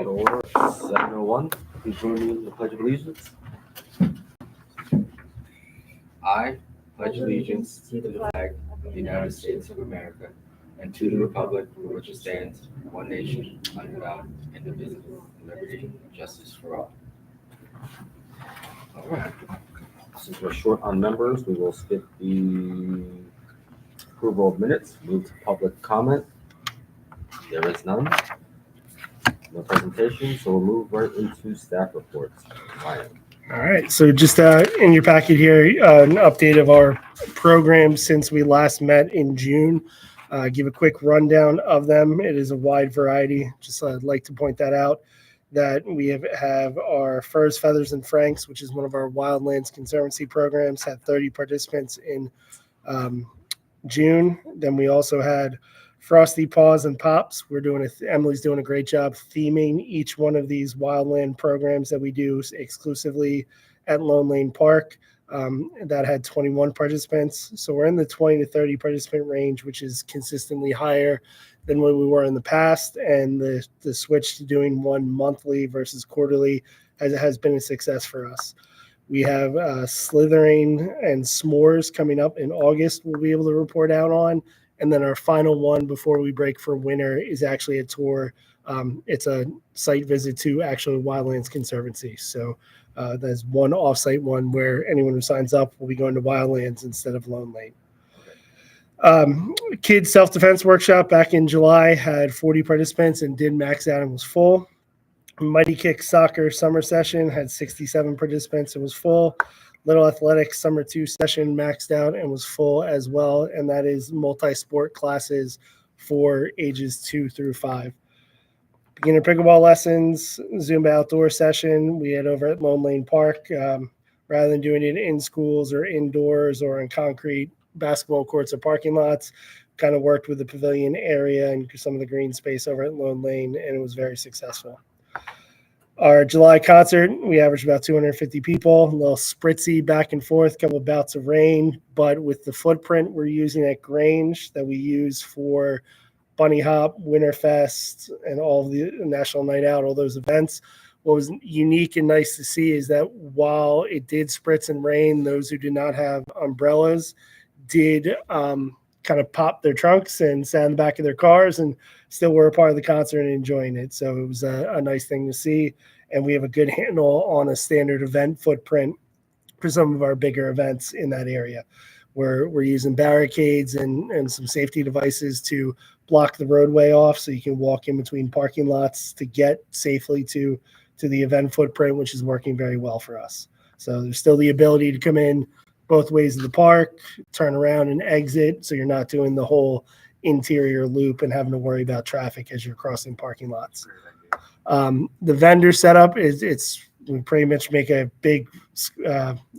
to order, 7:01. Please join me in the Pledge of Allegiance. I pledge allegiance to the flag of the United States of America and to the republic for which it stands, one nation, under God, indivisible, with liberty and justice for all. All right. Since we're short on members, we will skip the approval of minutes, move to public comment. There is none. No presentation, so we'll move right into staff reports. Ryan. All right, so just in your packet here, an update of our program since we last met in June. Give a quick rundown of them. It is a wide variety. Just I'd like to point that out, that we have our Furs, Feathers, and Franks, which is one of our Wildlands Conservancy programs, had 30 participants in June. Then we also had Frosty Paws and Pops. Emily's doing a great job theming each one of these wildland programs that we do exclusively at Lone Lane Park. That had 21 participants. So we're in the 20 to 30 participant range, which is consistently higher than what we were in the past. And the switch to doing one monthly versus quarterly has been a success for us. We have Slithering and S'mores coming up in August we'll be able to report out on. And then our final one before we break for winter is actually a tour. It's a site visit to actual Wildlands Conservancy. So there's one off-site one where anyone who signs up will be going to Wildlands instead of Lone Lane. Kids Self-Defense Workshop back in July had 40 participants and did max out and was full. Mighty Kick Soccer Summer Session had 67 participants and was full. Little Athletics Summer 2 session maxed out and was full as well, and that is multi-sport classes for ages 2 through 5. Beginner pickleball lessons, Zumba outdoor session we had over at Lone Lane Park. Rather than doing it in schools or indoors or in concrete basketball courts or parking lots, kind of worked with the pavilion area and some of the green space over at Lone Lane, and it was very successful. Our July concert, we averaged about 250 people, a little spritzy back and forth, couple of bouts of rain, but with the footprint we're using at Grange that we use for Bunny Hop, Winterfest, and all the National Night Out, all those events, what was unique and nice to see is that while it did spritz and rain, those who did not have umbrellas did kind of pop their trunks and sat in the back of their cars and still were a part of the concert and enjoying it. So it was a nice thing to see. And we have a good handle on a standard event footprint for some of our bigger events in that area, where we're using barricades and some safety devices to block the roadway off so you can walk in between parking lots to get safely to the event footprint, which is working very well for us. So there's still the ability to come in both ways of the park, turn around and exit, so you're not doing the whole interior loop and having to worry about traffic as you're crossing parking lots. The vendor setup we pretty much make a big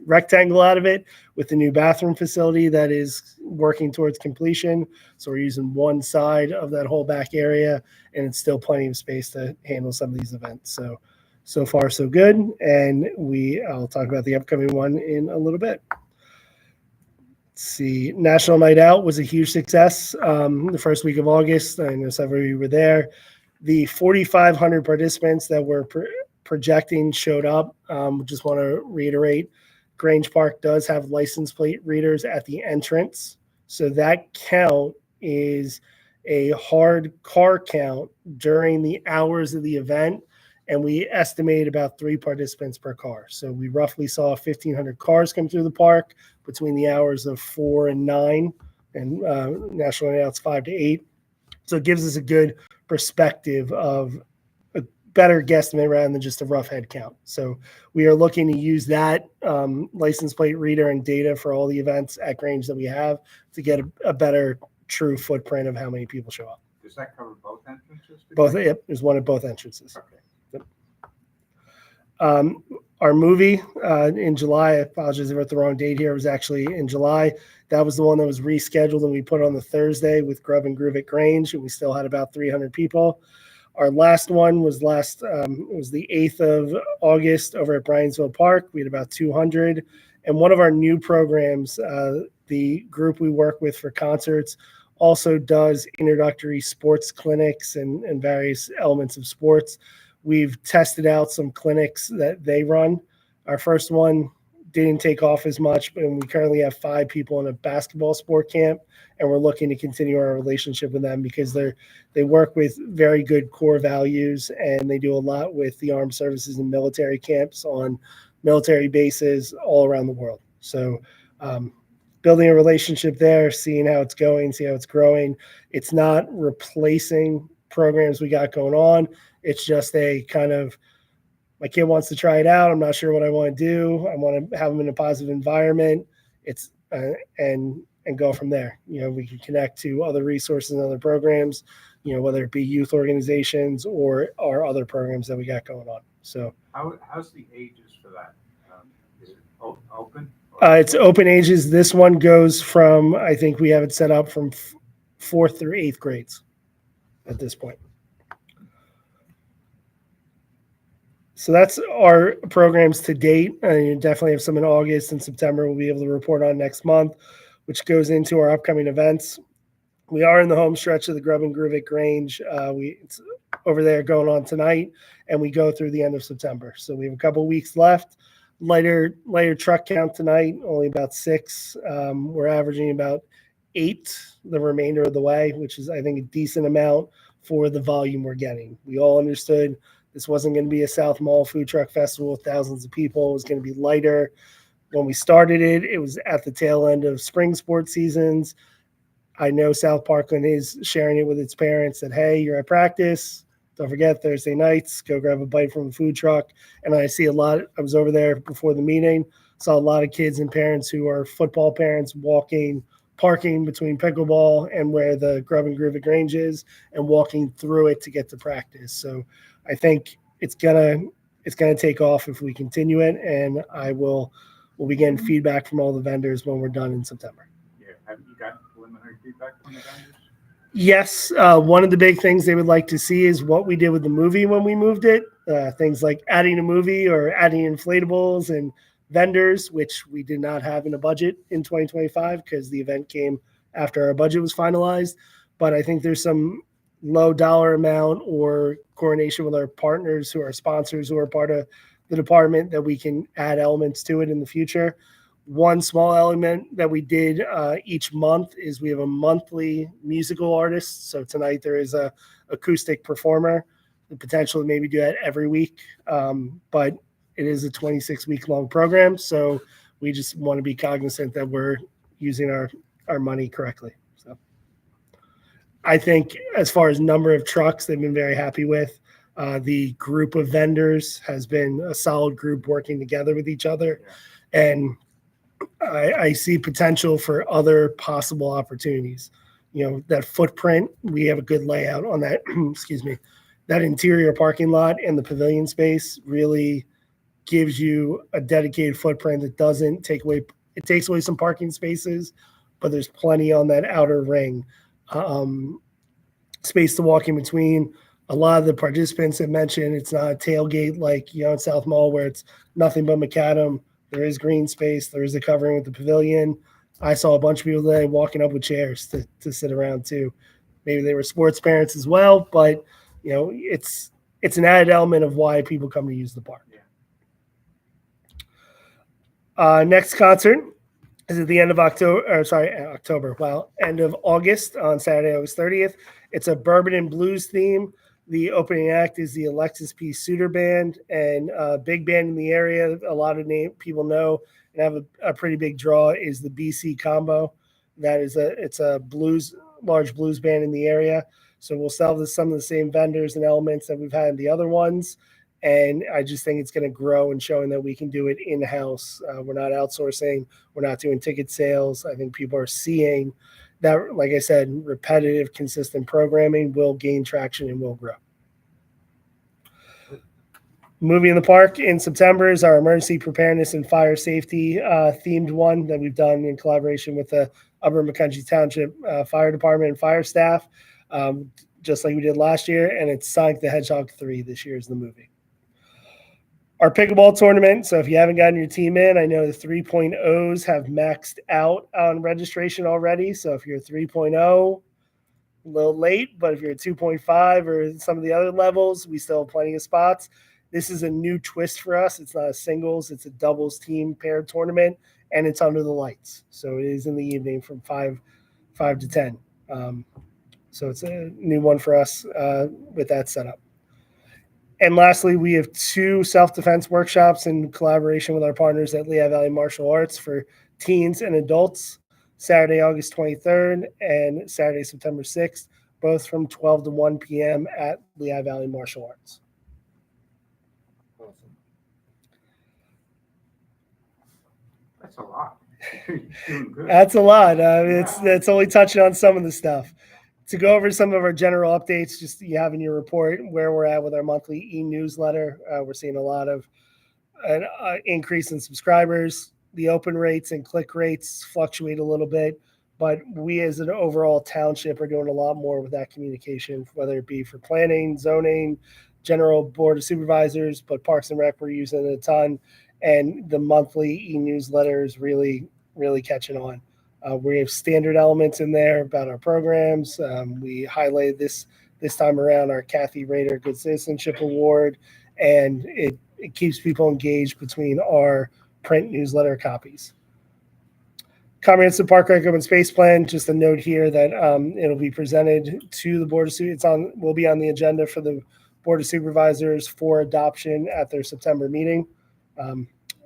rectangle out of it with the new bathroom facility that is working towards completion. So we're using one side of that whole back area, and it's still plenty of space to handle some of these events. So far so good, and I'll talk about the upcoming one in a little bit. See, National Night Out was a huge success the first week of August. I know several of you were there. The 4,500 participants that were projecting showed up. Just want to reiterate, Grange Park does have license plate readers at the entrance. So that count is a hard car count during the hours of the event. And we estimate about 3 participants per car. So we roughly saw 1,500 cars come through the park between the hours of 4 and 9, and National Night Out's 5 to 8. So it gives us a good perspective of a better guesstimate rather than just a rough head count. So we are looking to use that license plate reader and data for all the events at Grange that we have to get a better true footprint of how many people show up. Does that cover both entrances? Yep, there's one at both entrances. Okay. Our movie in July, I apologize if I wrote the wrong date here, it was actually in July. That was the one that was rescheduled and we put on the Thursday with Grub and Groove at Grange, and we still had about 300 people. Our last one was it was the 8th of August over at Bryant'sville Park. We had about 200. And one of our new programs, the group we work with for concerts, also does introductory sports clinics and various elements of sports. we've tested out some clinics that they run. Our first one didn't take off as much, but we currently have 5 people in a basketball sport camp, and we're looking to continue our relationship with them because they work with very good core values, and they do a lot with the armed services and military camps on military bases all around the world. So building a relationship there, seeing how it's going, see how it's growing. It's not replacing programs we got going on. It's just a kind of, my kid wants to try it out. I'm not sure what I want to do. I want to have them in a positive environment. It's and go from there. We can connect to other resources and other programs, whether it be youth organizations or our other programs that we got going on. So How's the ages for that? Is it open? it's open ages. This one goes from, I think we have it set up from 4th through 8th grades at this point. So that's our programs to date. You definitely have some in August and September we'll be able to report on next month, which goes into our upcoming events. We are in the home stretch of the Grub and Groove at Grange. It's over there going on tonight, and we go through the end of September. So we have a couple weeks left. Lighter truck count tonight, only about 6. We're averaging about 8 the remainder of the way, which is, I think, a decent amount for the volume we're getting. We all understood this wasn't going to be a South Mall food truck festival with thousands of people. It was going to be lighter. When we started it, it was at the tail end of spring sports seasons. I know South Parkland is sharing it with its parents that, hey, you're at practice. Don't forget Thursday nights, go grab a bite from a food truck. And I see a lot. I was over there before the meeting, saw a lot of kids and parents who are football parents parking between pickleball and where the Grub and Groove at Grange is and walking through it to get to practice. So I think it's gonna take off if we continue it, and we'll be getting feedback from all the vendors when we're done in September. Yeah, have you gotten preliminary feedback from the vendors? Yes, one of the big things they would like to see is what we did with the movie when we moved it. Things like adding a movie or adding inflatables and vendors, which we did not have in a budget in 2025 because the event came after our budget was finalized. But I think there's some low dollar amount or coordination with our partners who are sponsors who are part of the department that we can add elements to it in the future. One small element that we did each month is we have a monthly musical artist. So tonight there is a acoustic performer. The potential to maybe do that every week, but it is a 26-week long program. So we just want to be cognizant that we're using our money correctly. So I think as far as number of trucks, they've been very happy with. The group of vendors has been a solid group working together with each other. And I see potential for other possible opportunities. That footprint, we have a good layout on that, excuse me, that interior parking lot and the pavilion space really gives you a dedicated footprint that doesn't take away, it takes away some parking spaces, but there's plenty on that outer ring. Space to walk in between. A lot of the participants have mentioned it's not a tailgate like, in South Mall where it's nothing but macadam. There is green space. There is a covering with the pavilion. I saw a bunch of people today walking up with chairs to sit around too. Maybe they were sports parents as well, but it's an added element of why people come to use the park. Next concert is at the end of October. Well, end of August on Saturday, August 30th. It's a bourbon and blues theme. The opening act is the Alexis P. Suter Band, and a big band in the area. A lot of people know and have a pretty big draw is the BC Combo. That is it's a large blues band in the area. So we'll sell some of the same vendors and elements that we've had in the other ones. And I just think it's going to grow and showing that we can do it in-house. We're not outsourcing. We're not doing ticket sales. I think people are seeing that, like I said, repetitive, consistent programming will gain traction and will grow. Movie in the Park in September is our emergency preparedness and fire safety themed one that we've done in collaboration with the Upper McCountry Township Fire Department and fire staff, just like we did last year. And it's Sonic the Hedgehog 3 this year is the movie. Our pickleball tournament. So if you haven't gotten your team in, I know the 3.0s have maxed out on registration already. So if you're 3.0, a little late, but if you're at 2.5 or some of the other levels, we still have plenty of spots. This is a new twist for us. It's not a singles, it's a doubles team paired tournament, and it's under the lights. So it is in the evening from 5 to 10. So it's a new one for us with that setup. And lastly, we have 2 self-defense workshops in collaboration with our partners at Lehigh Valley Martial Arts for teens and adults, Saturday, August 23rd and Saturday, September 6th, both from 12 to 1 p.m. at Lehigh Valley Martial Arts. Awesome. That's a lot. You're doing good. That's a lot. It's only touching on some of the stuff. To go over some of our general updates, just you have in your report where we're at with our monthly e-newsletter. We're seeing a lot of an increase in subscribers. The open rates and click rates fluctuate a little bit, but we as an overall township are doing a lot more with that communication, whether it be for planning, zoning, general board of supervisors, but Parks and Rec we're using it a ton. And the monthly e-newsletter is really, really catching on. We have standard elements in there about our programs. We highlighted this time around our Kathy Rader Good Citizenship Award, and it keeps people engaged between our print newsletter copies. Comprehensive Park Rec Open Space Plan, just a note here that it'll be presented to the Board of will be on the agenda for the Board of Supervisors for adoption at their September meeting.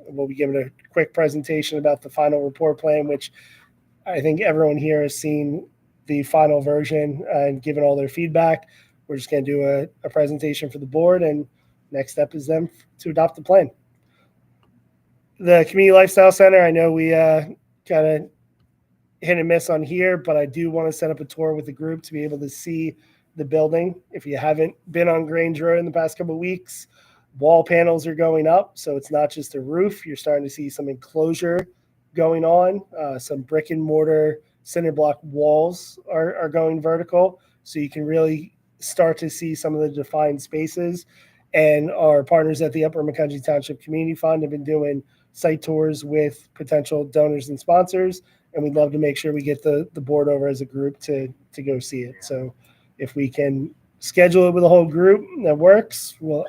We'll be giving a quick presentation about the final report plan, which I think everyone here has seen the final version and given all their feedback. We're just going to do a presentation for the board, and next step is them to adopt the plan. The Community Lifestyle Center, I know we kind of hit and miss on here, but I do want to set up a tour with the group to be able to see the building. If you haven't been on Grange Road in the past couple of weeks, wall panels are going up, so it's not just a roof. You're starting to see some enclosure going on. Some brick and mortar cinder block walls are going vertical, so you can really start to see some of the defined spaces. And our partners at the Upper Macungie Township Community Fund have been doing site tours with potential donors and sponsors, and we'd love to make sure we get the board over as a group to go see it. So if we can schedule it with a whole group that works, well,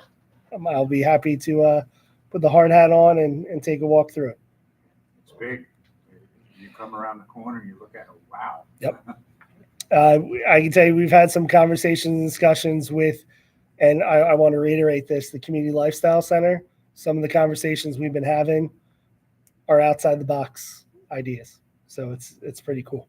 I'll be happy to put the hard hat on and take a walk through it. It's big. You come around the corner, you look at it, wow. Yep. I can tell you we've had some conversations and discussions with, and I want to reiterate this, the Community Lifestyle Center. Some of the conversations we've been having are outside the box ideas. So it's pretty cool.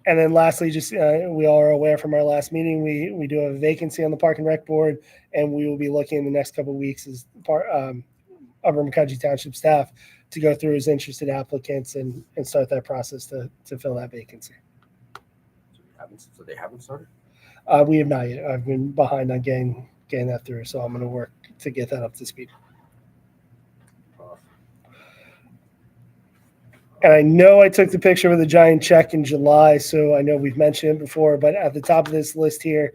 And then lastly, just we all are aware from our last meeting, we do have a vacancy on the Park and Rec Board, and we will be looking in the next couple of weeks as Upper Macungie Township staff to go through as interested applicants and start that process to fill that vacancy. So they haven't started? We have not yet. I've been behind on getting that through, so I'm going to work to get that up to speed. And I know I took the picture with a giant check in July, so I know we've mentioned it before, but at the top of this list here,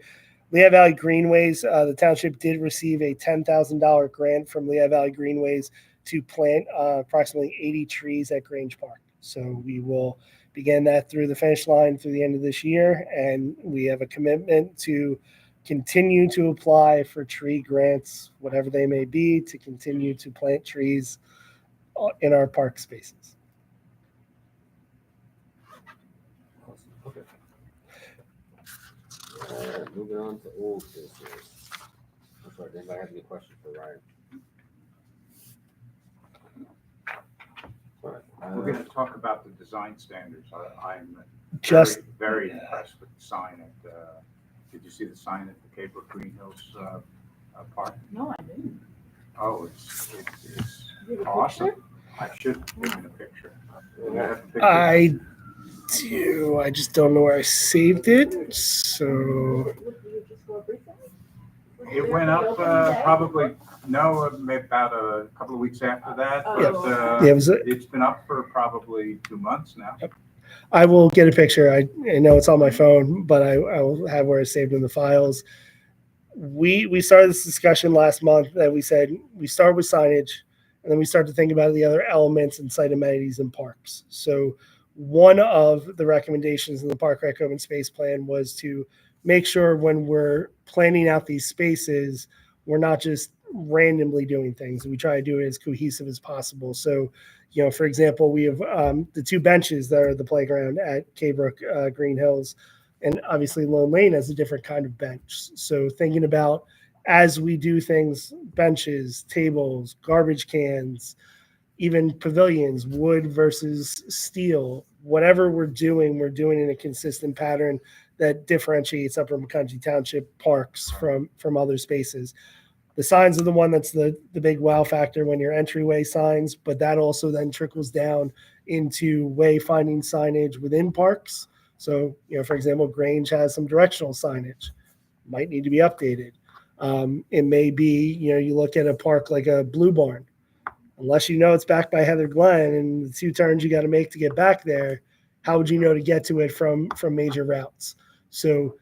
Lehigh Valley Greenways, the township did receive a $10,000 grant from Lehigh Valley Greenways to plant approximately 80 trees at Grange Park. So we will begin that through the finish line through the end of this year, and we have a commitment to continue to apply for tree grants, whatever they may be, to continue to plant trees in our park spaces. Okay. Moving on to old business. I'm sorry, anybody have any questions for Ryan? All right. We're going to talk about the design standards. I'm Just very impressed with the sign at, did you see the sign at the Cape of Green Hills Park? No, I didn't. Oh, it's You have a awesome. picture? I should have taken a picture. You have a picture? I do. I just don't know where I saved it. So You just go recently? It went up probably, no, maybe about a couple of weeks after that. Yeah. But, yeah, it was. it's been up for probably 2 months now. I will get a picture. I know it's on my phone, but I will have where it's saved in the files. We started this discussion last month that we said we start with signage, and then we start to think about the other elements and site amenities in parks. So one of the recommendations in the Park Rec Open Space Plan was to make sure when we're planning out these spaces, we're not just randomly doing things. We try to do it as cohesive as possible. So, for example, we have the 2 benches that are the playground at Caybrook Green Hills, and obviously Lone Lane has a different kind of bench. So thinking about as we do things, benches, tables, garbage cans, even pavilions, wood versus steel, whatever we're doing in a consistent pattern that differentiates Upper McConkey Township parks from other spaces. The signs are the one that's the big wow factor when you're entryway signs, but that also then trickles down into wayfinding signage within parks. So, for example, Grange has some directional signage, might need to be updated. It may be, you look at a park like a Blue Barn, unless it's backed by Heather Glen and the 2 turns you got to make to get back there, how would you know to get to it from major routes? So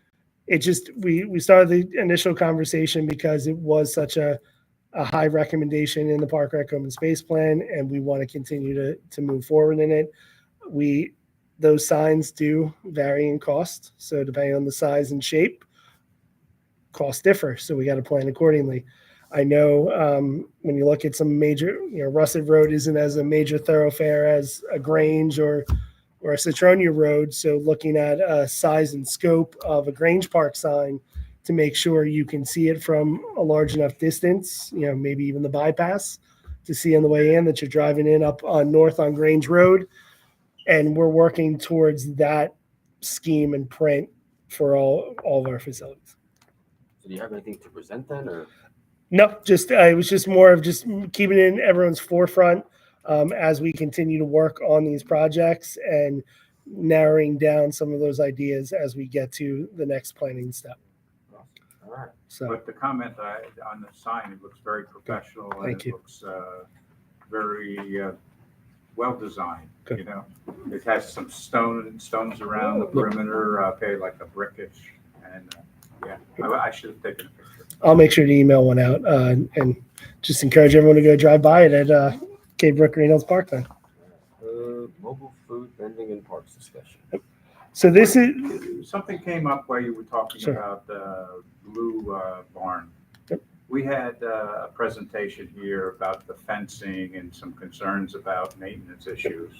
it just, we started the initial conversation because it was such a high recommendation in the Park Rec Open Space Plan, and we want to continue to move forward in it. Those signs do vary in cost. So depending on the size and shape, costs differ. So we got to plan accordingly. I know when you look at some major, Russet Road isn't as a major thoroughfare as a Grange or a Citronia Road. So looking at size and scope of a Grange Park sign to make sure you can see it from a large enough distance, maybe even the bypass to see on the way in that you're driving in up north on Grange Road. And we're working towards that scheme and print for all of our facilities. So do you have anything to present then, or? No, just it was just more of just keeping it in everyone's forefront as we continue to work on these projects and narrowing down some of those ideas as we get to the next planning step. All right. So, But the comment on the sign, it looks very professional. Thank you. It looks very well designed, Good. It has some stones around the perimeter, like a brickish. And I should have taken a picture. I'll make sure to email one out and just encourage everyone to go drive by it at Caybrook Green Hills Park then. Mobile food vending and parks discussion. So this is Something came up while you were talking Sure. about the Blue Barn. Yep. We had a presentation here about the fencing and some concerns about maintenance issues.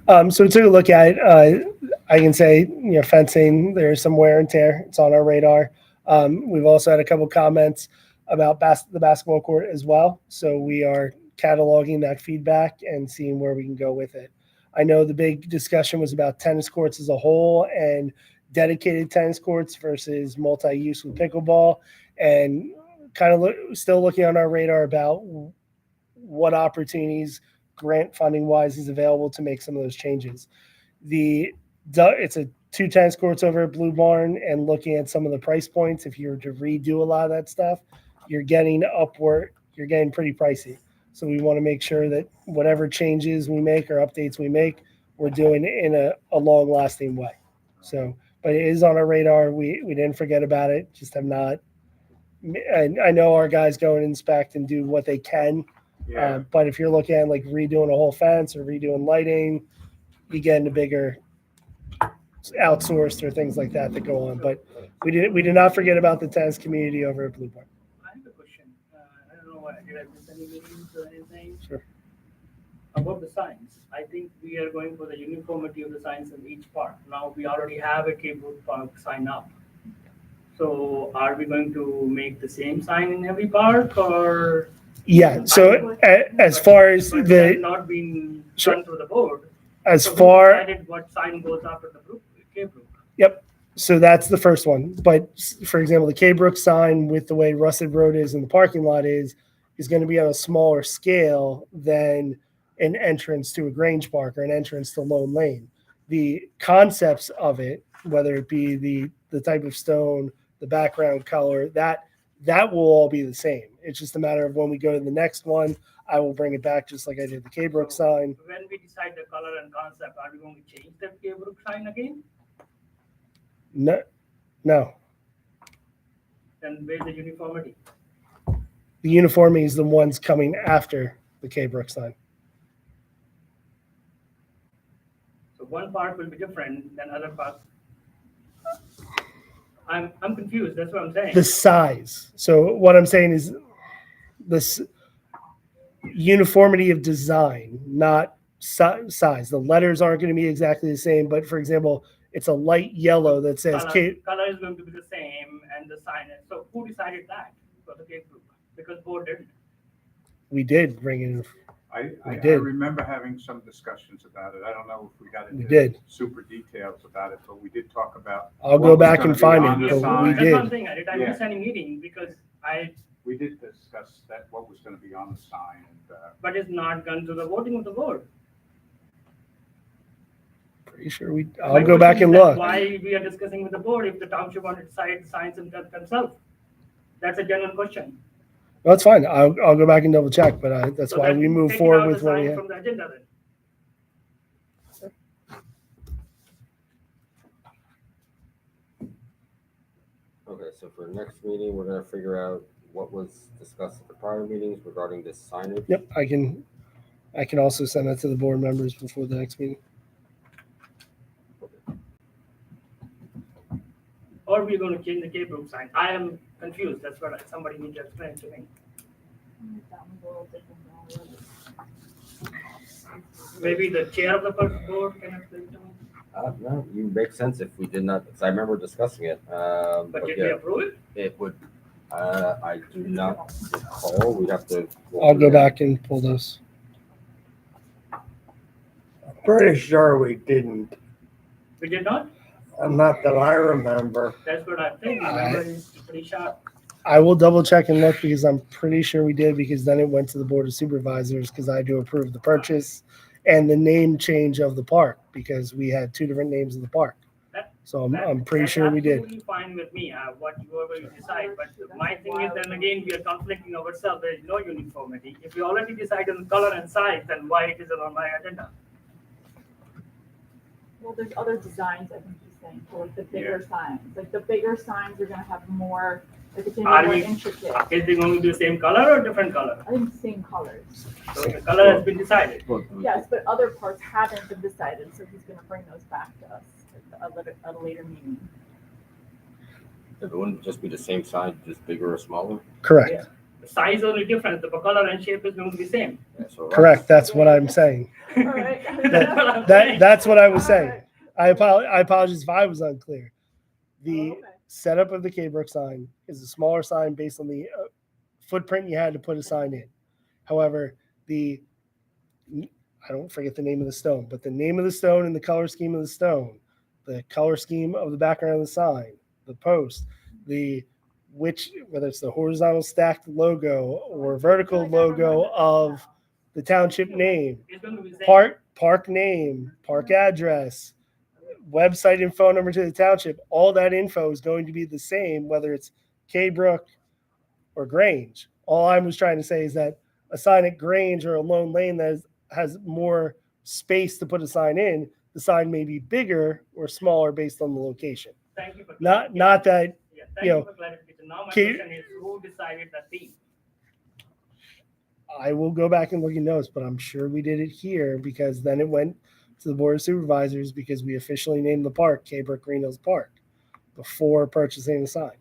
so we took a look at it. I can say fencing. There's some wear and tear. It's on our radar. We've also had a couple comments about the basketball court as well. So we are cataloging that feedback and seeing where we can go with it. I know the big discussion was about tennis courts as a whole and dedicated tennis courts versus multi-use with pickleball, and kind of still looking on our radar about what opportunities grant funding wise is available to make some of those changes. It's a 2 tennis courts over at Blue Barn, and looking at some of the price points, if you were to redo a lot of that stuff, you're getting pretty pricey. So we want to make sure that whatever changes we make or updates we make, we're doing it in a long lasting way. So, but it is on our radar. We didn't forget about it, just have not. I know our guys go and inspect and do what they can. Yeah. But if you're looking at like redoing a whole fence or redoing lighting, you get into bigger outsourced or things like that go on. But we did not forget about the tennis community over at Blue Barn. I have a question. I don't know did I miss any meetings or anything? Sure. About the signs. I think we are going for the uniformity of the signs in each park. Now we already have a Caybrook Park sign up. So are we going to make the same sign in every park, or? Yeah. So as far as But they have the not been Sure. done through the board. as So who far decided what sign goes after the Caybrook? so that's the first one. But for example, the Caybrook sign with the way Russet Road is and the parking lot is going to be on a smaller scale than an entrance to a Grange Park or an entrance to Lone Lane. The concepts of it, whether it be the type of stone, the background color, that will all be the same. It's just a matter of when we go to the next one, I will bring it back just like I did the Caybrook sign. When we decide the color and concept, are we going to change the Caybrook sign again? No. Then where's the uniformity? The uniformity is the ones coming after the Caybrook sign. So one park will be different than other parks. I'm confused, that's what I'm saying. The size. So what I'm saying is this uniformity of design, not size. The letters aren't going to be exactly the same, but for example, it's a light yellow that says Color is going to be the same and the signage. So who decided that for the Cape Group? Because board didn't. we did bring in. I did. remember having some discussions about it. I don't know if we got We into did. super details about it, but we did talk about. I'll what go was back gonna and be find on it, the but sign. we That's one did. thing. Did I Yeah. miss any meeting? Because We did discuss that, what was gonna be on the sign, and, but it's not gone to the voting of the board. Pretty sure we. My I'll go question back is and that look. why we are discussing with the board if the township want to decide signs themselves? That's a genuine question. That's fine. I'll go back and double check, but that's So why then we move taking forward out with the what we sign have. from the agenda then. Okay, so for the next meeting, we're gonna figure out what was discussed at the prior meetings regarding this signage. Yep, I can also send that to the board members before the next meeting. Or we're going to change the Cape Group sign. I am confused. That's what somebody needs to explain to me. That one's a little different than all the others. Maybe the chair of the first board can explain to me. No, you make sense if we did not, because I remember discussing it. But But did we yeah, approve it? it would, I do not recall. We'd have to. I'll go back and pull those. Pretty sure we didn't. We did not? Not that I remember. That's what I think. My memory is pretty sharp. I will double check and look because I'm pretty sure we did because then it went to the board of supervisors because I do approve the purchase and the name change of the park because we had two different names of the park. So I'm pretty That's sure we did. absolutely fine with me, whatever you decide. But my thing is then again, we are conflicting ourselves. There is no uniformity. If we already decided on color and size, then why it isn't on my agenda? Well, there's other designs, I think he's saying, for like the bigger signs. Like the bigger signs are gonna have more, like it's gonna Are be more we- intricate. Is they going to be the same color or different color? I think same colors. So the color has been decided. Yes, but other parts haven't been decided, so he's gonna bring those back to us at a later meeting. It wouldn't just be the same size, just bigger or smaller. Correct. Yeah. The size only different. The color and shape is going to be same. Yeah, so Correct. That's what I'm saying. All right. That's what I'm saying. That's what I was All saying. right. I apologize if I was unclear. The Okay. setup of the K-Brook sign is a smaller sign based on the footprint you had to put a sign in. However, I don't forget the name of the stone, but the name of the stone and the color scheme of the stone, the color scheme of the background of the sign, the post, whether it's the horizontal stacked logo or vertical logo of the township name, It's going to be same. park name, park address, website and phone number to the township, all that info is going to be the same, whether it's K-Brook or Grange. All I was trying to say is that a sign at Grange or a Lone Lane that has more space to put a sign in, the sign may be bigger or smaller based on the location. Thank you for Not clarification. that Yeah, thank you you know, for clarification. Now my K- question is who decided the theme? I will go back and look at notes, but I'm sure we did it here because then it went to the board of supervisors because we officially named the park K-Brook Green Hills Park before purchasing the sign.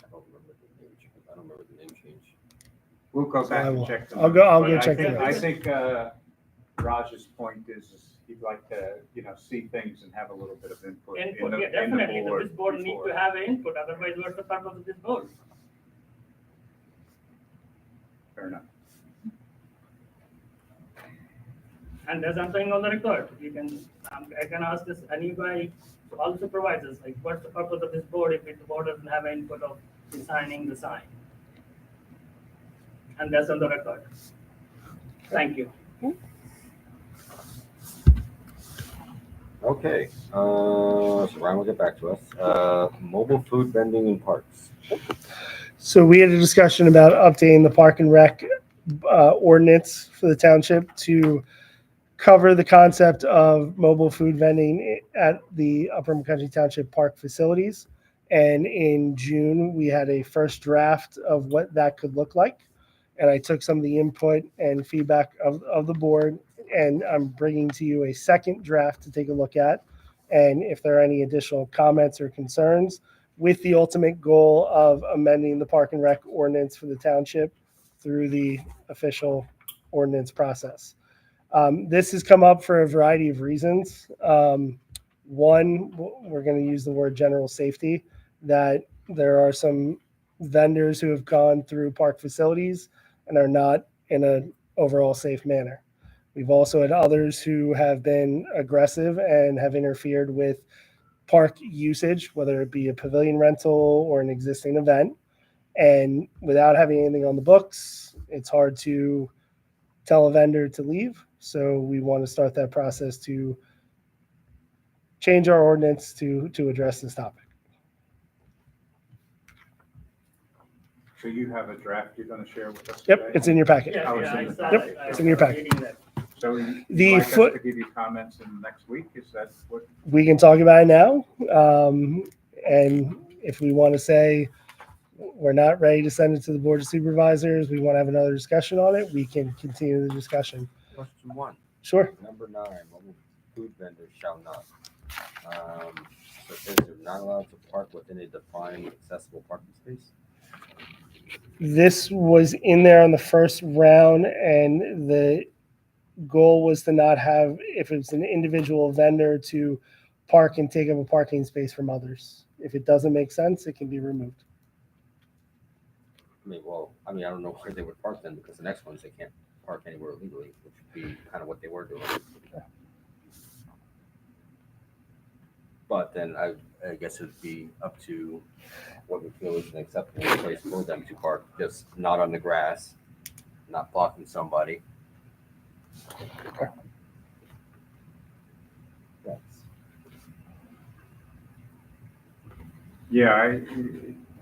I don't remember the name change. I don't remember the name change. we'll go back I and will. check them. I'll go out. But check think- them I out. think, Raj's point is he'd like to, see things and have a little bit of input. in Input, the- yeah, in the definitely. This board need before. to have an input. Otherwise, what's the purpose of this board? Fair enough. And as I'm saying on the record, you can, I can ask this anybody, all supervisors, like, what's the purpose of this board if the board doesn't have input of designing the sign? And that's on the record. Thank you. Okay, so Ryan will get back to us. Mobile food vending in parks. So we had a discussion about updating the park and rec ordinance for the township to cover the concept of mobile food vending at the Upper McCountry Township Park facilities. And in June, we had a first draft of what that could look like. And I took some of the input and feedback of the board and I'm bringing to you a second draft to take a look at. And if there are any additional comments or concerns, with the ultimate goal of amending the Park and Rec ordinance for the township through the official ordinance process. This has come up for a variety of reasons. One, we're going to use the word general safety, that there are some vendors who have gone through park facilities and are not in an overall safe manner. We've also had others who have been aggressive and have interfered with park usage, whether it be a pavilion rental or an existing event. And without having anything on the books, it's hard to tell a vendor to leave. So we want to start that process to change our ordinance to address this topic. So you have a draft you're gonna share with us Yep, today? it's in your packet. Yeah, Oh, it's yeah, in I the saw packet. that. It's in your packet. Reading that. So you'd The like us foot- to give you comments in the next week? Is that what? We can talk about it now. And if we want to say we're not ready to send it to the Board of Supervisors, we want to have another discussion on it, we can continue the discussion. Question 1, Sure. number 9, mobile food vendors shall not. So it says they're not allowed to park within a defined accessible parking space. This was in there on the first round, and the goal was to not have, if it's an individual vendor, to park and take up a parking space from others. If it doesn't make sense, it can be removed. I don't know where they would park then, because the next ones, they can't park anywhere illegally, which would be kind of what they were doing. But then I guess it'd be up to what we feel is an acceptable place for them to park, just not on the grass, not blocking somebody. That's- Yeah,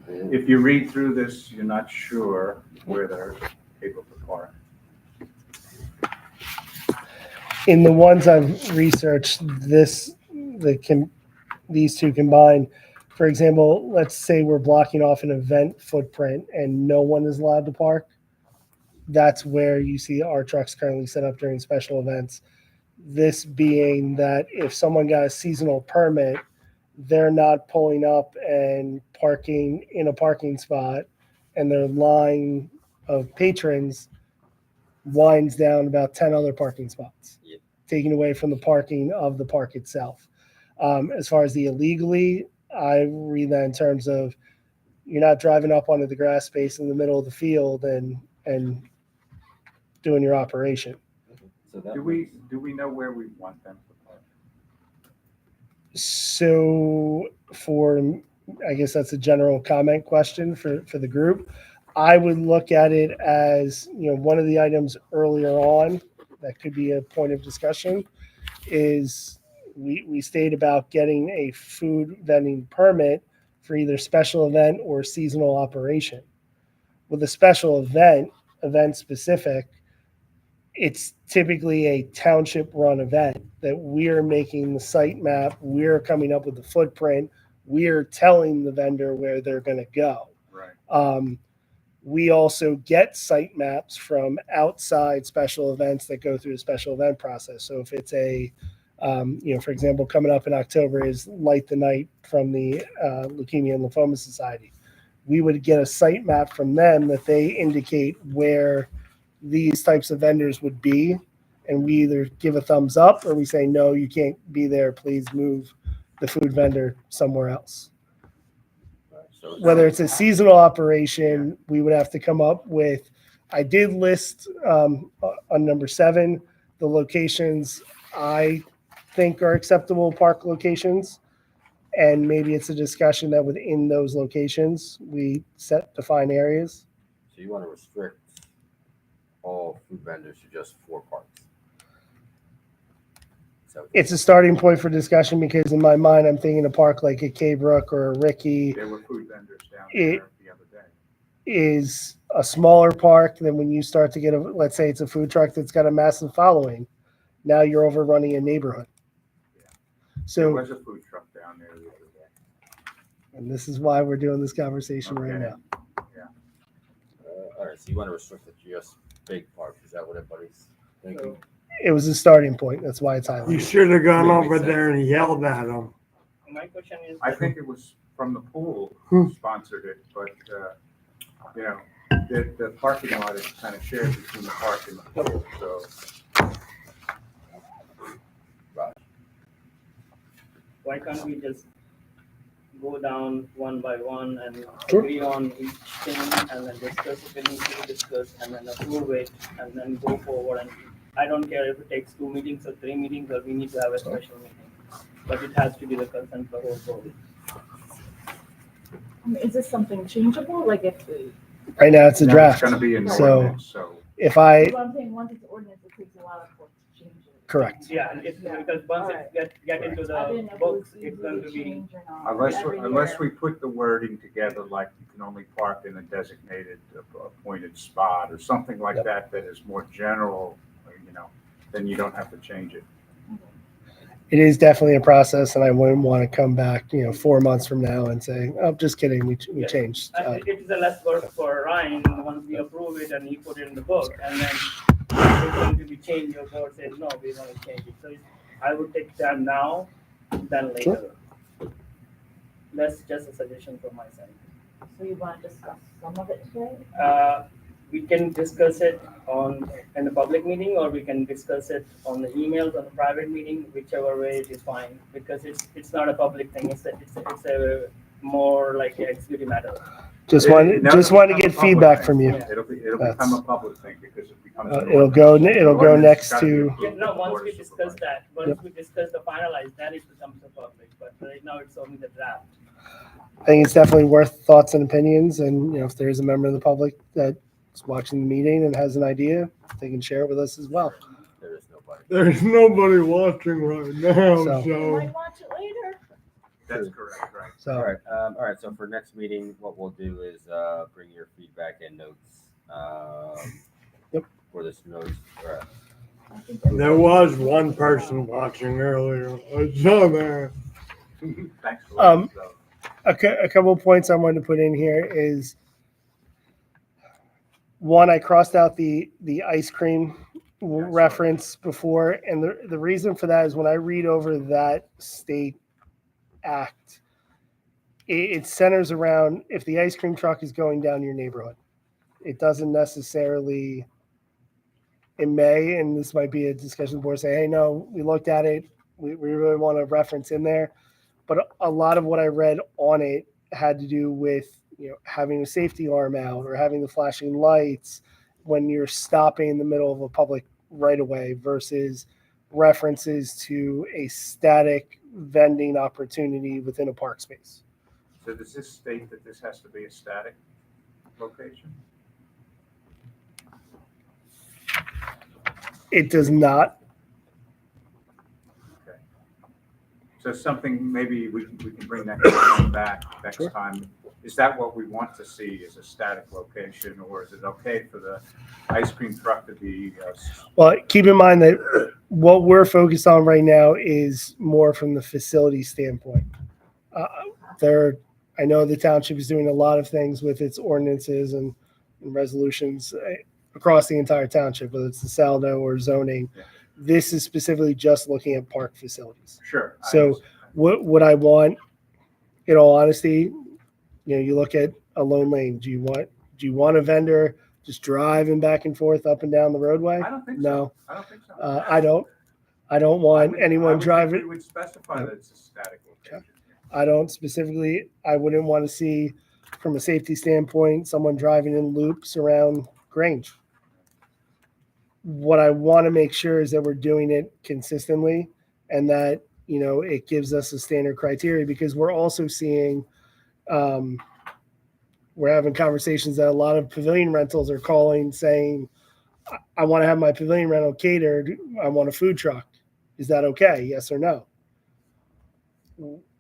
if you read through this, you're not sure where they're able to park. In the ones I've researched, these two combined. For example, let's say we're blocking off an event footprint and no one is allowed to park. That's where you see our trucks currently set up during special events. This being that if someone got a seasonal permit, they're not pulling up and parking in a parking spot, and their line of patrons winds down about 10 other parking spots, Yep. taking away from the parking of the park itself. As far as the illegally, I read that in terms of you're not driving up onto the grass space in the middle of the field and doing your operation. So that Do we know where we want them to park? So I guess that's a general comment question for the group. I would look at it as, one of the items earlier on that could be a point of discussion is we stated about getting a food vending permit for either special event or seasonal operation. With a special event specific, it's typically a township run event that we're making the site map, we're coming up with the footprint, we're telling the vendor where they're going to go. Right. We also get site maps from outside special events that go through the special event process. So if it's for example, coming up in October is Light the Night from the Leukemia and Lymphoma Society. We would get a site map from them that they indicate where these types of vendors would be, and we either give a thumbs up or we say, no, you can't be there. Please move the food vendor somewhere else. So Whether it's a seasonal operation, we would have to come up with, I did list on number 7, the locations I think are acceptable park locations. And maybe it's a discussion that within those locations, we set defined areas. So you want to restrict all food vendors to just 4 parks? So It's a starting point for discussion because in my mind, I'm thinking a park like a K-Brook or a Ricky There were food vendors down It- there the other day. is a smaller park than when you start to get let's say it's a food truck that's got a massive following. Now you're overrunning a neighborhood. There So, was a food truck down there the other day. and this is why we're doing this conversation right Okay. now. all right, so you want to restrict it to just big parks? Is that what everybody's thinking? it was a starting point. That's why it's You highlighted. should have gone Makes over sense. there and yelled at them. My question is. I think it was from the pool sponsored it, but, you know, the parking lot is kind of shared between the park and the pool, so. Why can't we just go down one by one and Sure. agree on each thing and then discuss if it needs to be discussed and then approve it and then go forward? And I don't care if it takes 2 meetings or 3 meetings or we need to have a special meeting, but it has to be the consent of the whole board. I mean, is this something changeable? Like if, Right now, it's a Now draft. It's gonna be in the So- ordinance, so. If I, what I'm saying, once it's ordinance, it takes a while for it to change it. correct. Yeah, and it's because once it get into I the didn't know if it books, was it's going to easily be, changed or not. Unless, Every unless year. we put the wording together, like you can only park in a designated appointed spot or something like Yep. that, that is more general, you know, then you don't have to change it. It is definitely a process, and I wouldn't want to come back, 4 months from now and say, "Oh, just kidding, we Yeah. changed." it is a less work for Ryan once we approve it and he put it in the book and then it's going to be changed, your board says, no, we want to change it. So I would take that now than later. That's just a suggestion from my side. So you want to discuss some of it today? We can discuss it in a public meeting, or we can discuss it on the emails, on a private meeting, whichever way it is fine, because it's not a public thing, it's a more like an executive matter. Just It- wanted it never just wanted to becomes get a public feedback thing. from you. Yeah. It'll become That's- a public thing because it becomes. an It'll go ordinance. it'll The go ordinance next has gotta be to. approved Yeah, by no, the once board we of discuss supervisors. that, once we discuss the finalized, then it becomes a public, but right now it's only the draft. I think it's definitely worth thoughts and opinions, and if there's a member of the public that's watching the meeting and has an idea, they can share it with us as well. There is nobody. There's nobody watching right now, So- You so. might watch it later. That's correct, right. So All right. So for next meeting, what we'll do is bring your feedback and notes. Yep. For this notes. I think There was one person watching earlier. I saw that. Thanks for Um, letting us know. a couple of points I wanted to put in here is one, I crossed out the ice cream reference before, and the reason for that is when I read over that state act, it centers around if the ice cream truck is going down your neighborhood. It doesn't necessarily, it may, and this might be a discussion board, say, hey, no, we looked at it, we really want a reference in there. But a lot of what I read on it had to do with, having a safety alarm out or having the flashing lights when you're stopping in the middle of a public right of way versus references to a static vending opportunity within a park space. So does this state that this has to be a static location? It does not. Okay. So something, maybe we can bring that question back next Sure. time. Is that what we want to see, is a static location, or is it okay for the ice cream truck to be, Well, keep in mind that what we're focused on right now is more from the facility standpoint. I know the township is doing a lot of things with its ordinances and resolutions across the entire township, whether it's the SALDO or zoning. Yeah. This is specifically just looking at park facilities. sure. I So understand. what I want, in all honesty, you look at a lone lane. Do you want a vendor just driving back and forth up and down the roadway? I don't think so. No, I don't think so. I don't. I don't want I anyone would think driving. We would specify that it's a static location. I don't specifically. I wouldn't want to see, from a safety standpoint, someone driving in loops around Grange. What I want to make sure is that we're doing it consistently, and that it gives us a standard criteria, because we're also seeing, we're having conversations that a lot of pavilion rentals are calling saying, I want to have my pavilion rental catered. I want a food truck. Is that okay? Yes or no?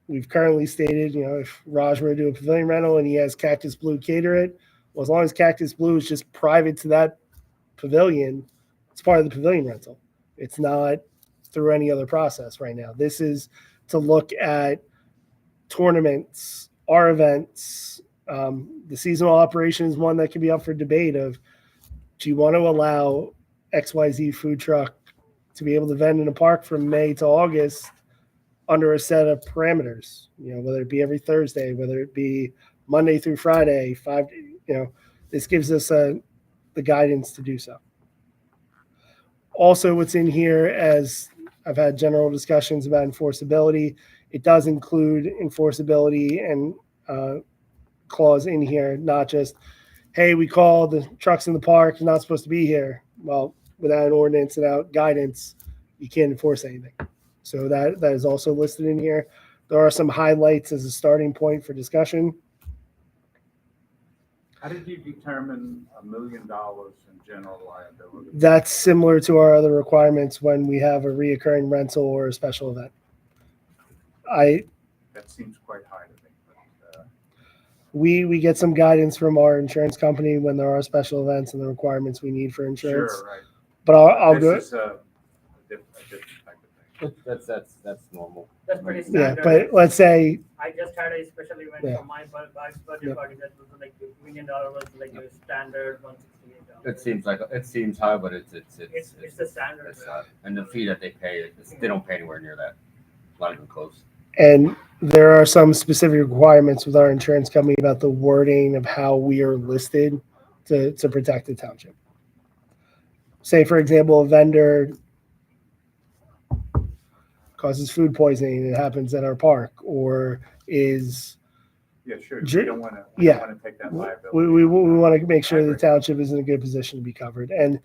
We've currently stated, if Raj were to do a pavilion rental and he has Cactus Blue cater it, well, as long as Cactus Blue is just private to that pavilion, it's part of the pavilion rental. It's not through any other process right now. This is to look at tournaments, our events. The seasonal operation is one that can be up for debate of, do you want to allow XYZ food truck to be able to vend in a park from May to August under a set of parameters, whether it be every Thursday, whether it be Monday through Friday, this gives us the guidance to do so. Also, what's in here, as I've had general discussions about enforceability, it does include enforceability and clause in here, not just, hey, we called the trucks in the park, not supposed to be here. Well, without an ordinance, without guidance, you can't enforce anything. So that is also listed in here. There are some highlights as a starting point for discussion. How did you determine $1 million in general liability? That's similar to our other requirements when we have a reoccurring rental or a special event. That seems quite high to me, but, We get some guidance from our insurance company when there are special events and the requirements we need for insurance. sure, right. But I'll go. This is a different type of thing. That's normal. That's pretty Yeah, standard. but let's say I just had a special event Yeah. for my wife's birthday Yeah. party that was like $1 million was like a standard $168. It seems high, but it's It's the standard. it's and the fee that they pay, they don't pay anywhere near that. Not even close. And there are some specific requirements with our insurance company about the wording of how we are listed to protect the township. Say, for example, a vendor causes food poisoning and it happens at our park, or is Yeah, sure. Ju- We don't want to take that liability. we want to make sure the township is in a good position to be covered. And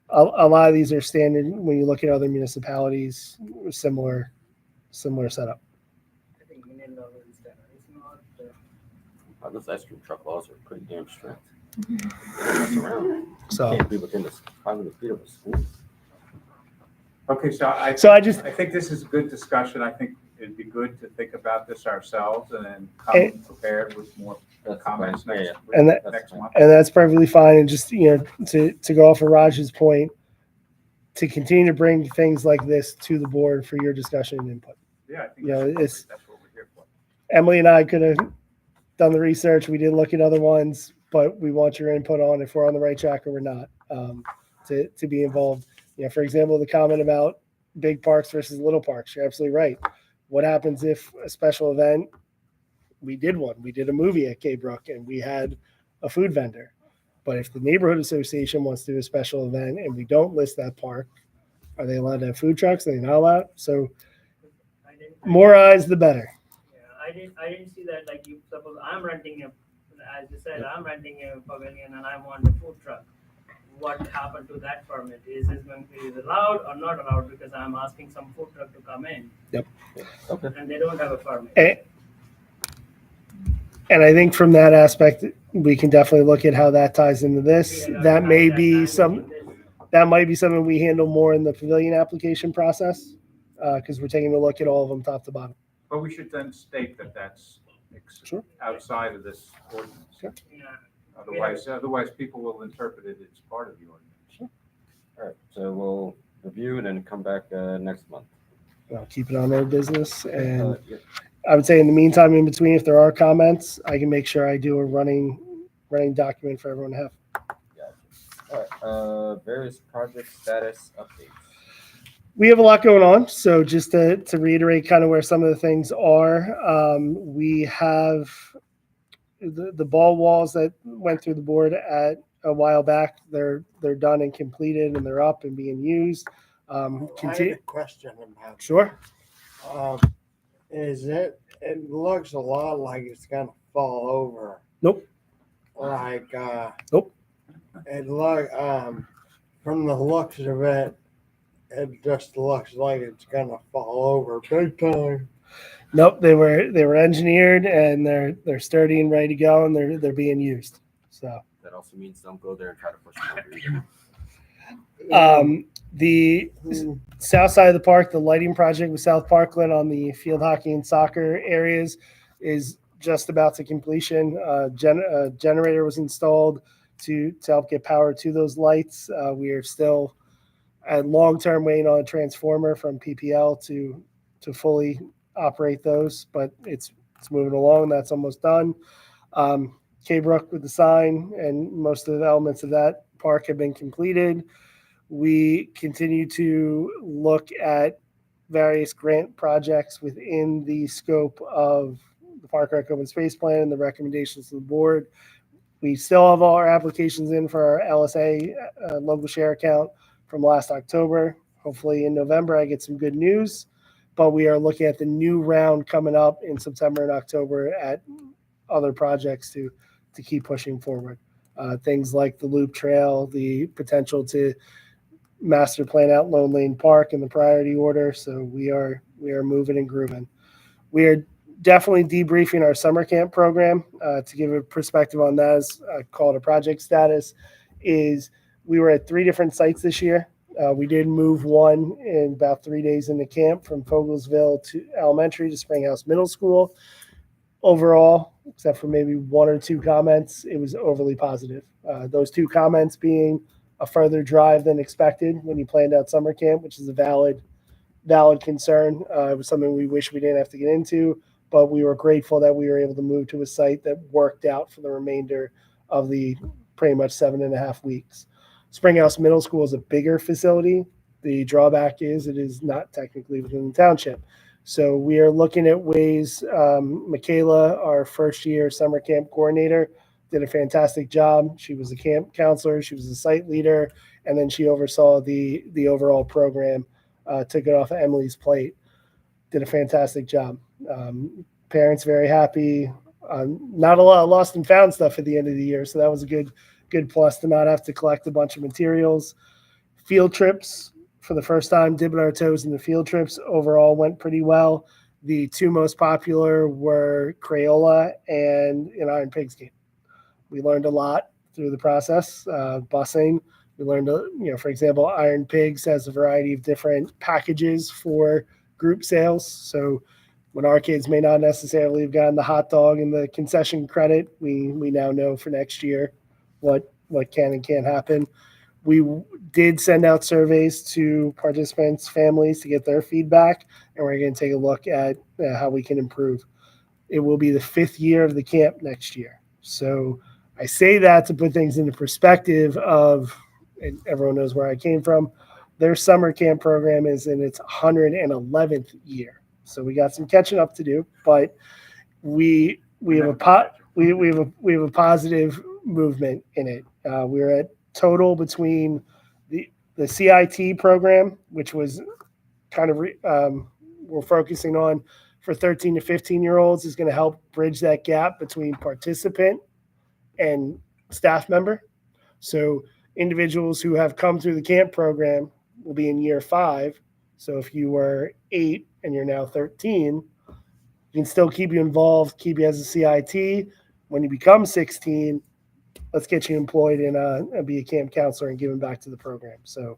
a lot of these are standard when you look at other municipalities, similar setup. I think $1 million is standard. It's not. Those ice cream truck laws are pretty damn strict. Mess around. So Can't be within the 500 feet of a school. Okay, so I think this is a good discussion. I think it'd be good to think about this ourselves and then come prepared with more That's the comments plan. next And that- next month. and that's perfectly fine. And just, to go off of Raj's point, to continue to bring things like this to the board for your discussion and input. Yeah, I think Yeah, that's what we're here for. Emily and I could have done the research. We did look at other ones, but we want your input on if we're on the right track or we're not, to be involved. For example, the comment about big parks versus little parks, you're absolutely right. What happens if a special event, we did a movie at K-Brook and we had a food vendor. But if the neighborhood association wants to do a special event and we don't list that park, are they allowed to have food trucks? Are they not allowed? So I didn't. more eyes, the better. Yeah, I didn't see that. Like, you suppose I'm renting as you said, I'm renting a pavilion and I want a food truck. What happened to that permit? Is it going to be allowed or not allowed? Because I'm asking some food truck to come in Okay. and they don't have a permit. And I think from that aspect, we can definitely look at how that ties into this. Figure out That how may that be ties some. into this. That might be something we handle more in the pavilion application process, because we're taking a look at all of them top to bottom. But we should then state that that's Sure. outside of this ordinance. Sure. Yeah. Otherwise people will interpret it as part of the ordinance. All right. So we'll review and then come back next month. I'll keep it on their business. And Yeah. I would say in the meantime, in between, if there are comments, I can make sure I do a running document for everyone to have. All right. Various project status updates. We have a lot going on. So just to reiterate kind of where some of the things are, we have the ball walls that went through the board at a while back. They're done and completed and they're up and being used. I had Continue. a question about. Sure. It looks a lot like it's gonna fall over. Nope. Like, Nope. It look, from the looks of it, it just looks like it's gonna fall over big time. Nope. They were engineered and they're sturdy and ready to go and they're being used. So That also means don't go there and try to push them over either. the south side of the park, the lighting project with South Parkland on the field hockey and soccer areas is just about to completion. Generator was installed to help get power to those lights. We are still at long-term waiting on a transformer from PPL to fully operate those, but it's moving along. That's almost done. K-Brook with the sign and most of the elements of that park have been completed. We continue to look at various grant projects within the scope of the Park Rec Open Space Plan and the recommendations to the board. We still have all our applications in for our LSA local share account from last October. Hopefully in November I get some good news, but we are looking at the new round coming up in September and October at other projects to keep pushing forward. Things like the Loop Trail, the potential to master plan out Lone Lane Park in the priority order. So we are moving and grooving. We are definitely debriefing our summer camp program. To give a perspective on that, as I call it a project status, is we were at 3 different sites this year. We did move one in about 3 days into camp from Fogelsville to Elementary to Springhouse Middle School. Overall, except for maybe 1 or 2 comments, it was overly positive. Those 2 comments being a further drive than expected when you planned out summer camp, which is a valid concern. It was something we wish we didn't have to get into, but we were grateful that we were able to move to a site that worked out for the remainder of the pretty much 7.5 weeks. Springhouse Middle School is a bigger facility. The drawback is it is not technically within the township. So we are looking at ways. Michaela, our first year summer camp coordinator, did a fantastic job. She was a camp counselor, she was a site leader, and then she oversaw the overall program, took it off of Emily's plate. Did a fantastic job. Parents very happy. Not a lot of lost and found stuff at the end of the year, so that was a good plus to not have to collect a bunch of materials. Field trips, for the first time, dipping our toes in the field trips, overall went pretty well. The 2 most popular were Crayola and an Iron Pigs game. We learned a lot through the process. Busing, we learned, for example, Iron Pigs has a variety of different packages for group sales. So when our kids may not necessarily have gotten the hot dog and the concession credit, we now know for next year what can and can't happen. We did send out surveys to participants' families to get their feedback, and we're going to take a look at how we can improve. It will be the 5th year of the camp next year. So I say that to put things into perspective of, and everyone knows where I came from, their summer camp program is in its 111th year. So we got some catching up to do, but we have a positive movement in it. We're at total between the CIT program, which was kind of we're focusing on for 13 to 15-year-olds, is going to help bridge that gap between participant and staff member. So individuals who have come through the camp program will be in year 5. So if you were 8 and you're now 13, we can still keep you involved, keep you as a CIT. When you become 16, let's get you employed and be a camp counselor and give them back to the program. So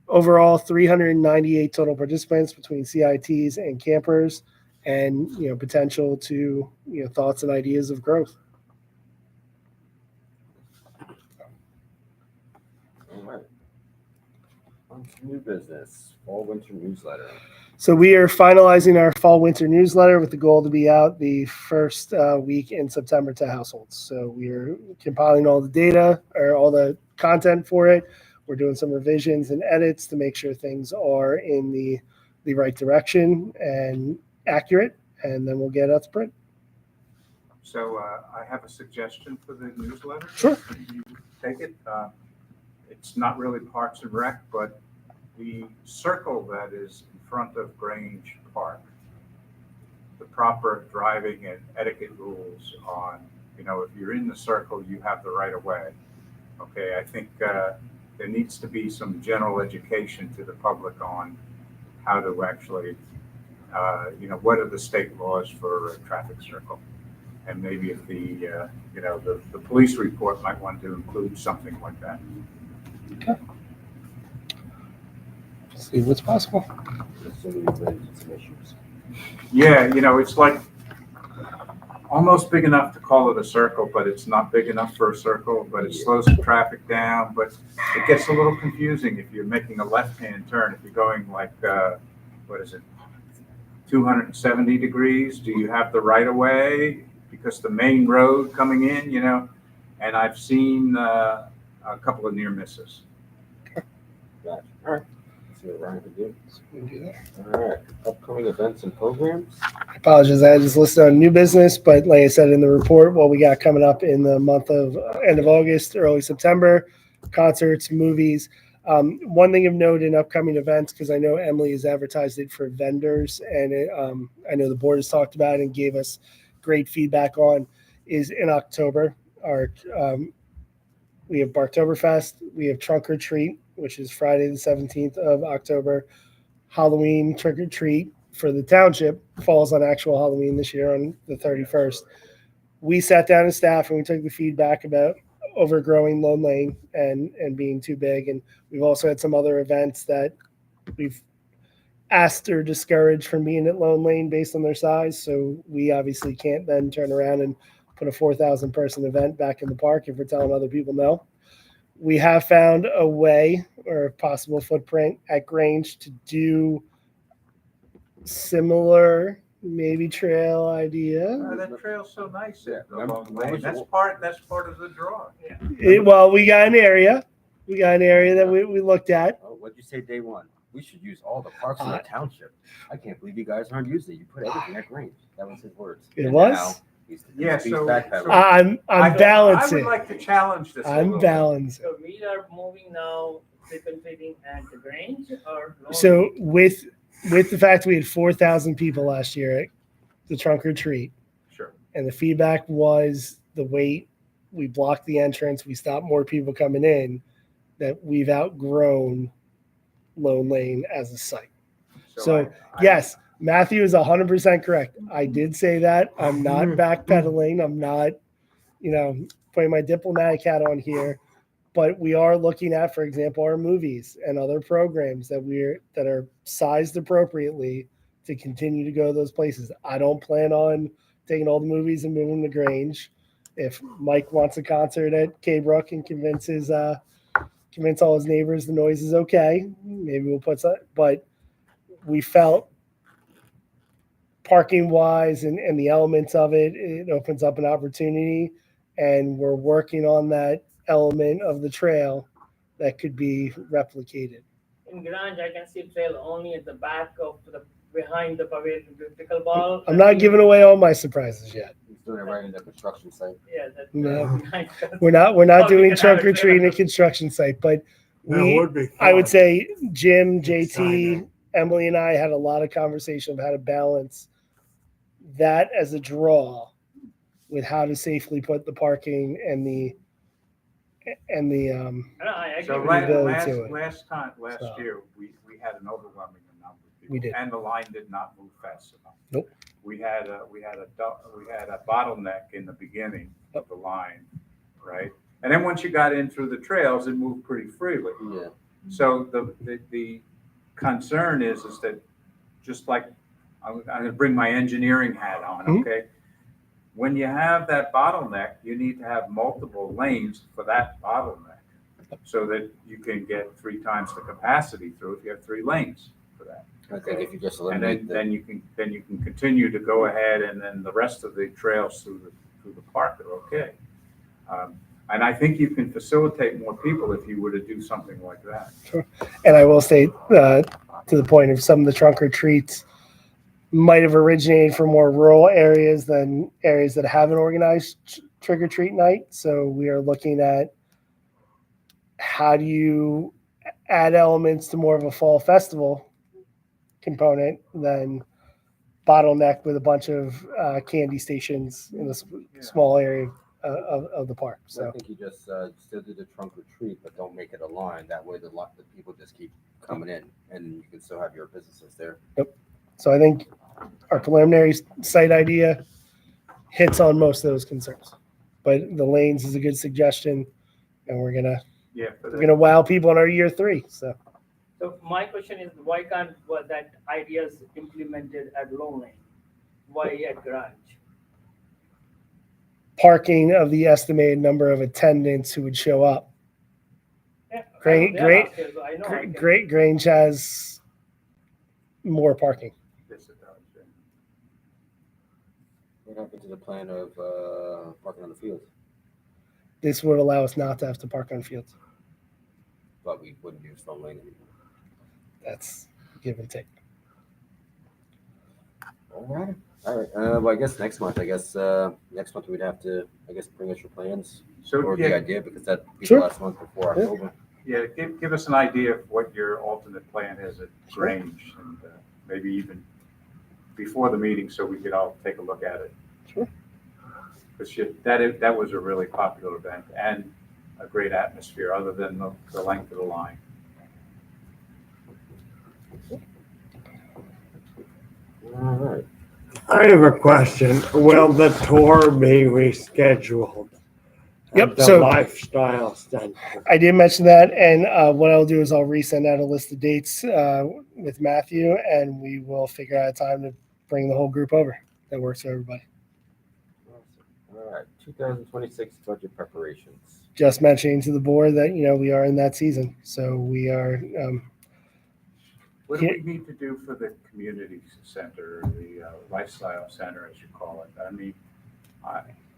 overall, 398 total participants between CITs and campers, and potential to thoughts and ideas of growth. All right. On to new business, fall winter newsletter. So we are finalizing our fall winter newsletter with the goal to be out the first week in September to households. So we are compiling all the data or all the content for it. We're doing some revisions and edits to make sure things are in the right direction and accurate, and then we'll get it out to print. So I have a suggestion for the newsletter. Sure. You take it. It's not really Parks and Rec, but the circle that is in front of Grange Park, the proper driving and etiquette rules on, if you're in the circle, you have the right of way. Okay, I think there needs to be some general education to the public on how to actually, what are the state laws for a traffic circle? And maybe if the police report might want to include something like that. Okay. See what's possible. Assuming you've raised some issues. Yeah, it's like almost big enough to call it a circle, but it's not big enough for a circle, but it slows the traffic down, but it gets a little confusing if you're making a left-hand turn. If you're going like, 270 degrees, do you have the right of way? Because the main road coming in, and I've seen a couple of near misses. Gotcha. All right. Let's see what Ryan can do. We can do that. All right. Upcoming events and programs. I apologize. I just listed on new business, but like I said in the report, what we got coming up in the month of end of August, early September, concerts, movies. One thing of note in upcoming events, because I know Emily has advertised it for vendors, and I know the board has talked about it and gave us great feedback on, is in October. We have Barktoberfest, we have Trunk or Treat, which is Friday the 17th of October. Halloween Trick or Treat for the township falls on actual Halloween this year on the 31st. We sat down as staff and we took the feedback about overgrowing Lone Lane and being too big. And we've also had some other events that we've asked or discouraged from being at Lone Lane based on their size. So we obviously can't then turn around and put a 4,000 person event back in the park if we're telling other people no. We have found a way or a possible footprint at Grange to do similar, maybe trail idea. That trail's so nice. Yeah, The Long what Lane. was That's it? part of the draw. Well, we got an area. We got an area that we looked at. Oh, what'd you say day one? We should use all the parks in the township. I can't believe you guys aren't using it. You put everything at Grange. That was his words. It And was? now he's Yeah, so- backpedaling. I'm I balancing. would like to challenge this. a I'm little bit. balancing. So we are moving now, trick and treating at the Grange or? no? So with the fact we had 4,000 people last year at the Trunk or Treat, Sure. and the feedback was the wait, we blocked the entrance, we stopped more people coming in, that we've outgrown Lone Lane as a site. So, yes, Matthew is 100% correct. I did say that. I'm not backpedaling. I'm not, putting my diplomatic hat on here. But we are looking at, for example, our movies and other programs that are sized appropriately to continue to go to those places. I don't plan on taking all the movies and moving to Grange. If Mike wants a concert at K Brook and convince all his neighbors the noise is okay, maybe we'll put some. But we felt parking wise and the elements of it, it opens up an opportunity, and we're working on that element of the trail that could be replicated. In Grange, I can see trail only at the back of behind the pavilion, the pickleball. I'm not giving away all my surprises yet. He's doing it right in the construction site. Yeah, that. No. behind us. We're not Oh, we doing can trunk have a or treat in trail. a construction site, but That would be I would fun. say Jim, Exciting. JT, Emily, and I had a lot of conversation of how to balance that as a draw with how to safely put the parking and the No, I agree So with last- you. last to it. So. year, we had an overwhelming number of people. We did. And the line did not move fast enough. Nope. We had a bottleneck in the beginning of the line, right? And then once you got in through the trails, it moved pretty freely. Yeah. So the concern is that, just like, I'm gonna bring my engineering hat on, Mhm. okay? When you have that bottleneck, you need to have multiple lanes for that bottleneck, so that you can get 3 times the capacity through if you have 3 lanes for that. I think if you just And eliminate then you can continue to go ahead, and then the rest of the trails through the park are okay. And I think you can facilitate more people if you were to do something like that. And I will say, to the point of some of the trunk or treats might have originated from more rural areas than areas that have an organized trick or treat night. So we are looking at how do you add elements to more of a fall festival component than bottleneck with a bunch of candy stations in a small area of the park. So I So think you just still do the trunk or treat, but don't make it a line. That way the people just keep coming in, and you can still have your businesses there. So I think our preliminary site idea hits on most of those concerns. But the lanes is a good suggestion, and we're gonna wow people in our year 3. So So my question is, why can't that idea is implemented at Lone Lane? Why at Grange? parking of the estimated number of attendants who would show up. Yeah, Great, I know they are great, upstairs, so I know I can- Great Grange has more parking. Yes, it does, yeah. What happened to the plan of parking on the field? This would allow us not to have to park on fields. but we wouldn't use Sloan Lane anymore. That's give and take. All right. Well, I guess next month, next month we'd have to, bring us your plans So, or the yeah, idea, because that'd be Sure. the last month before Yeah. October. yeah, give us an idea of what your alternate plan is at Grange, and maybe even before the meeting, so we could all take a look at it. Sure. Because that was a really popular event and a great atmosphere, other than the length of the line. All right. I have a question. Will the tour be rescheduled? Yep, At the so- Lifestyle Center. I did mention that, and what I'll do is I'll resend out a list of dates with Matthew, and we will figure out a time to bring the whole group over. That works for everybody. All right. 2026 budget preparations. Just mentioning to the board that we are in that season, so we are. What do we need to do for the community center, the lifestyle center, as you call it? I mean,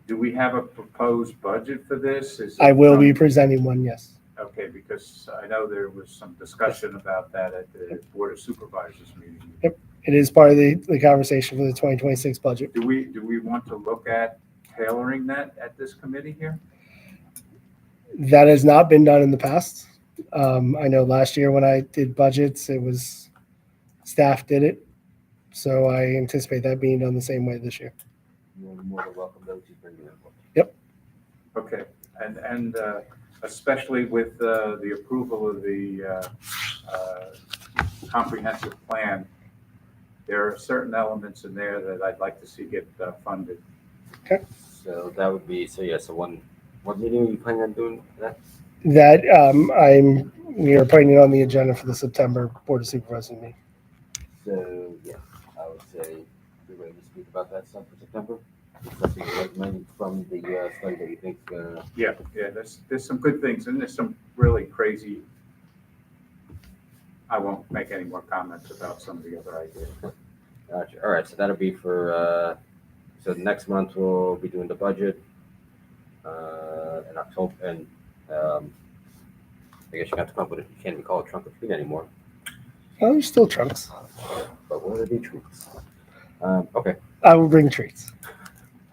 do we have a proposed budget for this? Is it I will be some- presenting one. Yes. Okay, because I know there was some discussion about that at the Board of Supervisors meeting. It is part of the conversation for the 2026 budget. Do we want to look at tailoring that at this committee here? That has not been done in the past. I know last year when I did budgets, it was staff did it. So I anticipate that being done the same way this year. You're more than welcome those who bring your input. Okay, and especially with the approval of the comprehensive plan, there are certain elements in there that I'd like to see get funded. So that would be, so what meeting are you planning on doing that? That we are putting it on the agenda for the September Board of Supervisors meeting. So, yeah, I would say you're ready to speak about that stuff for September? Something you're recommending from the study that you think, Yeah, there's some good things, and there's some really crazy. I won't make any more comments about some of the other ideas. gotcha. All right, so that'll be for, so next month we'll be doing the budget in October, and I guess you have to come up with it. You can't even call it trunk or treat anymore, Oh, there's still trunks. but what are the treats? Okay. I will bring treats.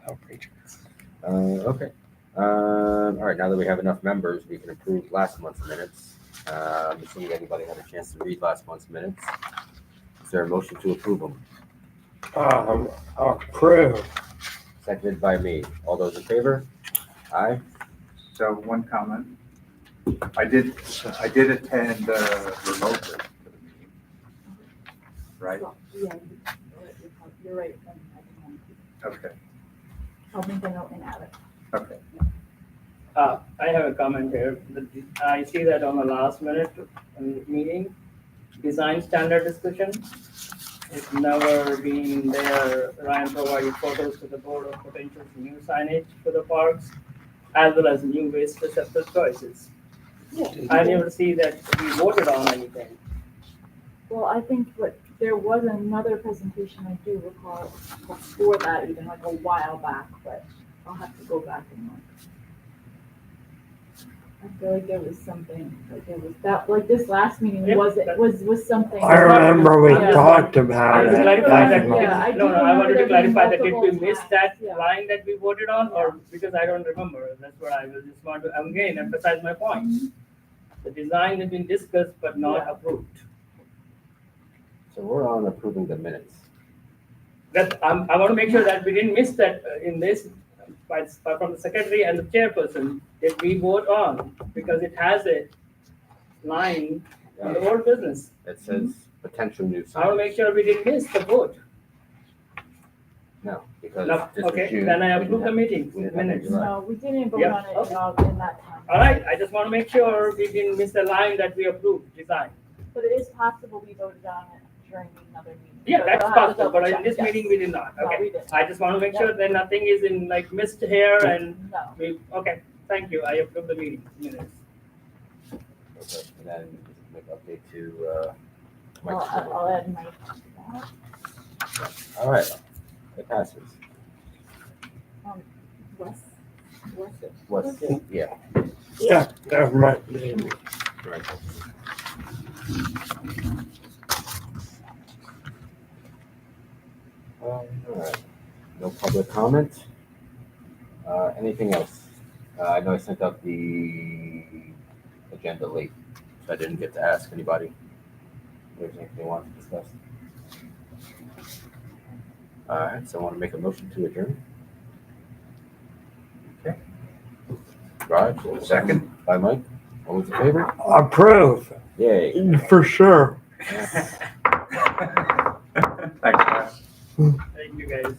I'll bring treats. Okay. All right, now that we have enough members, we can approve last month's minutes. Assuming anybody had a chance to read last month's minutes. Is there a motion to approve them? Approved. Seconded by me. All those in favor? Aye. So one comment, I did attend remotely to the meeting, right? So, yeah, you're right. Okay, I'll make a note and add it. okay. I have a comment here. I see that on the last minute meeting, design standard discussion. It's never been there. Ryan provided photos to the board of potential new signage for the parks, as well as new waste receptor choices. I never see that we voted on anything. Well, I think there was another presentation I do recall before that, even like a while back, but I'll have to go back and look. I feel like there was something, like there was that, like this last meeting Yeah, was something. I remember we Yeah. talked I about want to it. clarify that. Yeah, I do No, I remember wanted to there being clarify that did we multiple miss times, that yeah. line that we voted on, or because I don't remember. That's what I was just want to, again, emphasize my point. The design has been discussed but not approved. So we're on approving the minutes. That, I want to make sure that we didn't miss that in this, from the secretary and the chairperson, that we vote on, because it has a line on the board business. It says potential new I want to make signage. sure we didn't miss the vote. No, because No, this was okay, June. then I We approve the didn't meeting we didn't have minutes. July. No, we didn't vote Yeah. on it in that time. All right, I just want to make sure we didn't miss the line that we approved, design. But it is possible we voted on it during another meeting. Yeah, So that's I'll have to possible, but in double this check, yes. meeting, we did not, No, okay. we didn't. I just want to make sure that nothing is in like missed here and No. we, okay, thank you, I approve the meeting minutes. Okay, and then make update to, Mike's. I'll add my. All right, it passes. Wes. What's, yeah, Yeah, government meeting. Right. All right. No public comment. Anything else? I know I sent out the agenda late, so I didn't get to ask anybody if there's anything they want to discuss. All right, so I want to make a motion to adjourn. Okay. Raj, Second. by Mike. All those in favor? Approve, Yay. for sure. Thanks, guys. Thank you, guys.